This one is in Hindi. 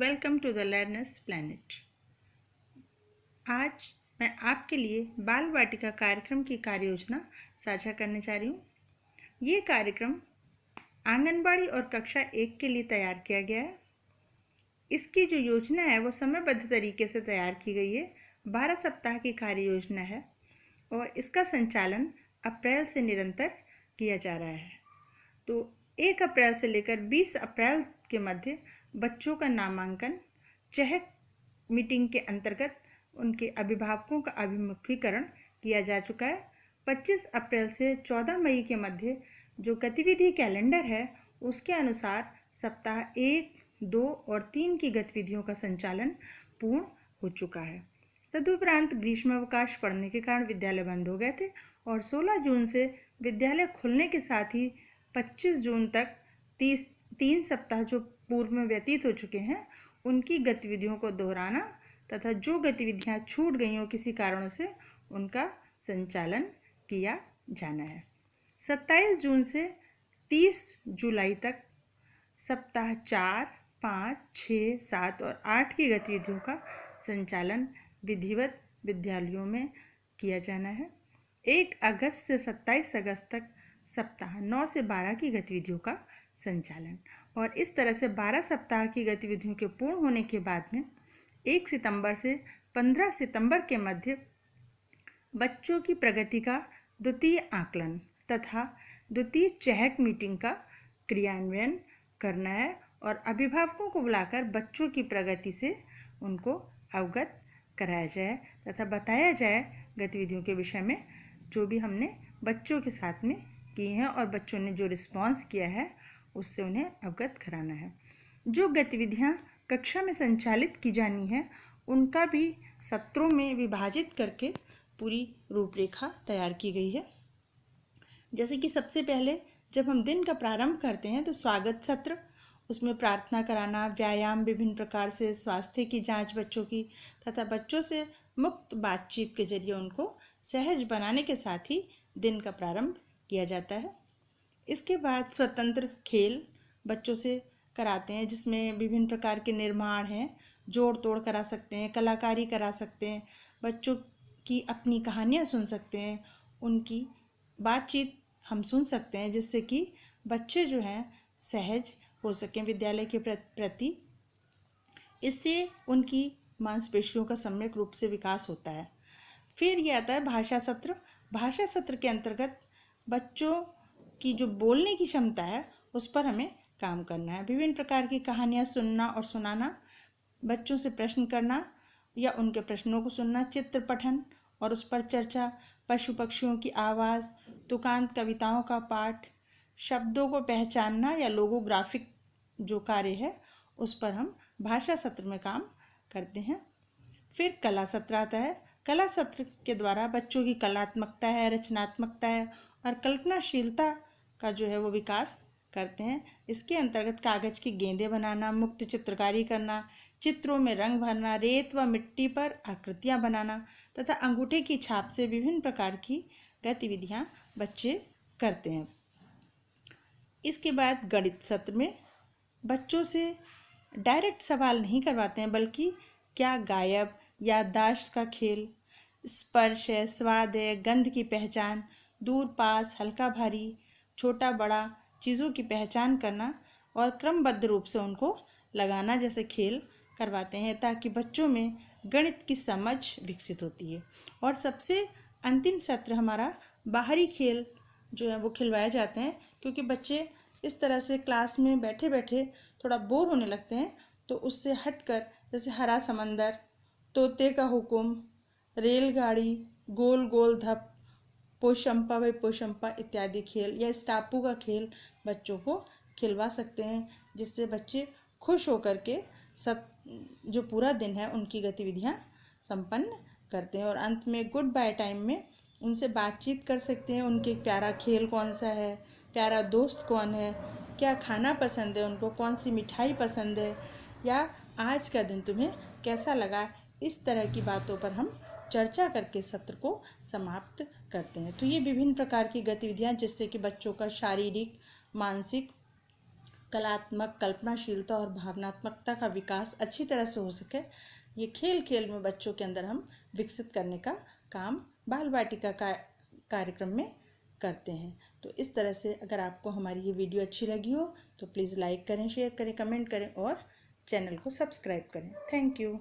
Welcome to the learners planet. आज मैं आपके लिए बाल वाटिका कार्यक्रम की कार्य योजना साझा करने जा रही हूँ। ये कार्यक्रम आंगनबाड़ी और कक्षा 1 के लिए तैयार किया गया है। इसकी जो योजना है वो समयबद्ध तरीके से तैयार की गई है। 12 सप्ताह की कार्य योजना है और इसका संचालन अप्रैल से निरंतर किया जा रहा है। तो 1 अप्रैल से लेकर 20 अप्रैल के मध्य बच्चों का नामांकन चहक मीटिंग के अंतर्गत उनके अभिभावकों का अभिमुखीकरण किया जा चुका है। 25 अप्रैल से 14 मई के मध्य जो गतिविधि कैलेंडर है उसके अनुसार सप्ताह 1, 2 और 3 की गतिविधियों का संचालन पूर्ण हो चुका है। तदुपरांत ग्रीष्मावकाश पड़ने के कारण विद्यालय बंद हो गए थे और 16 जून से विद्यालय खुलने के साथ ही 25 जून तक 3 सप्ताह जो पूर्व में व्यतीत हो चुके हैं उनकी गतिविधियों को दोहराना तथा जो गतिविधियां छूट गई हों किसी कारणों से उनका संचालन किया जाना है। 27 जून से 30 जुलाई तक सप्ताह 4, 5, 6, 7 और 8 की गतिविधियों का संचालन विधिवत विद्यालयों में किया जाना है। 1 अगस्त से 27 अगस्त तक सप्ताह 9 से 12 की गतिविधियों का संचालन और इस तरह से 12 सप्ताह की गतिविधियों के पूर्ण होने के बाद में 1 सितंबर से 15 सितंबर के मध्य बच्चों की प्रगति का द्वितीय आकलन तथा द्वितीय चहक मीटिंग का क्रियान्वयन करना है और अभिभावकों को बुलाकर बच्चों की प्रगति से उनको अवगत कराया जाए तथा बताया जाए गतिविधियों के विषय में जो भी हमने बच्चों के साथ में की हैं और बच्चों ने जो रिस्पॉन्स किया है उससे उन्हें अवगत कराना है। जो गतिविधियां कक्षा में संचालित की जानी है उनका भी सत्रों में विभाजित करके पूरी रूपरेखा तैयार की गई है। जैसे कि सबसे पहले जब हम दिन का प्रारंभ करते हैं तो स्वागत सत्र, उसमें प्रार्थना कराना, व्यायाम, विभिन्न प्रकार से स्वास्थ्य की जांच बच्चों की तथा बच्चों से मुक्त बातचीत के जरिए उनको सहज बनाने के साथ ही दिन का प्रारंभ किया जाता है। इसके बाद स्वतंत्र खेल बच्चों से कराते हैं जिसमें विभिन्न प्रकार के निर्माण हैं, जोड़ तोड़ करा सकते हैं, कलाकारी करा सकते हैं, बच्चों की अपनी कहानियाँ सुन सकते हैं, उनकी बातचीत हम सुन सकते हैं जिससे कि बच्चे जो हैं सहज हो सकें विद्यालय के प्रति। इससे उनकी मांसपेशियों का सम्यक रूप से विकास होता है। फिर ये आता है भाषा सत्र। भाषा सत्र के अंतर्गत बच्चों की जो बोलने की क्षमता है उस पर हमें काम करना है। विभिन्न प्रकार की कहानियाँ सुनना और सुनाना, बच्चों से प्रश्न करना या उनके प्रश्नों को सुनना, चित्र पठन और उस पर चर्चा, पशु पक्षियों की आवाज़, तुकांत कविताओं का पाठ, शब्दों को पहचानना या लोगोग्राफिक जो कार्य है उस पर हम भाषा सत्र में काम करते हैं। फिर कला सत्र आता है। कला सत्र के द्वारा बच्चों की कलात्मकता है, रचनात्मकता है और कल्पनाशीलता का जो है वो विकास करते हैं। इसके अंतर्गत कागज़ की गेंदें बनाना, मुक्त चित्रकारी करना, चित्रों में रंग भरना, रेत व मिट्टी पर आकृतियाँ बनाना तथा अंगूठे की छाप से विभिन्न प्रकार की गतिविधियाँ बच्चे करते हैं। इसके बाद गणित सत्र में बच्चों से डायरेक्ट सवाल नहीं करवाते हैं बल्कि क्या गायब, याददाश्त का खेल, स्पर्श है, स्वाद है, गंध की पहचान, दूर पास, हल्का भारी, छोटा बड़ा चीज़ों की पहचान करना और क्रमबद्ध रूप से उनको लगाना जैसे खेल करवाते हैं ताकि बच्चों में गणित की समझ विकसित होती है। और सबसे अंतिम सत्र हमारा बाहरी खेल जो है वो खिलवाए जाते हैं क्योंकि बच्चे इस तरह से क्लास में बैठे बैठे थोड़ा बोर होने लगते हैं तो उससे हटकर जैसे हरा समंदर, तोते का हुक्म, रेलगाड़ी, गोल गोल धप, पोशंपा व पोशंपा इत्यादि खेल या स्टापू का खेल बच्चों को खिलवा सकते हैं जिससे बच्चे खुश होकर के जो पूरा दिन है उनकी गतिविधियां संपन्न करते हैं और अंत में गुड बाय टाइम में उनसे बातचीत कर सकते हैं। उनके प्यारा खेल कौन सा है, प्यारा दोस्त कौन है, क्या खाना पसंद है, उनको कौन सी मिठाई पसंद है या आज का दिन तुम्हें कैसा लगा, इस तरह की बातों पर हम चर्चा करके सत्र को समाप्त करते हैं। तो ये विभिन्न प्रकार की गतिविधियां जिससे कि बच्चों का शारीरिक, मानसिक कलात्मक, कल्पनाशीलता और भावनात्मकता का विकास अच्छी तरह से हो सके, ये खेल खेल में बच्चों के अंदर हम विकसित करने का काम बाल वाटिका का कार्यक्रम में करते हैं। तो इस तरह से अगर आपको हमारी ये वीडियो अच्छी लगी हो तो प्लीज़ लाइक करें, शेयर करें, कमेंट करें और चैनल को सब्सक्राइब करें। Thank you.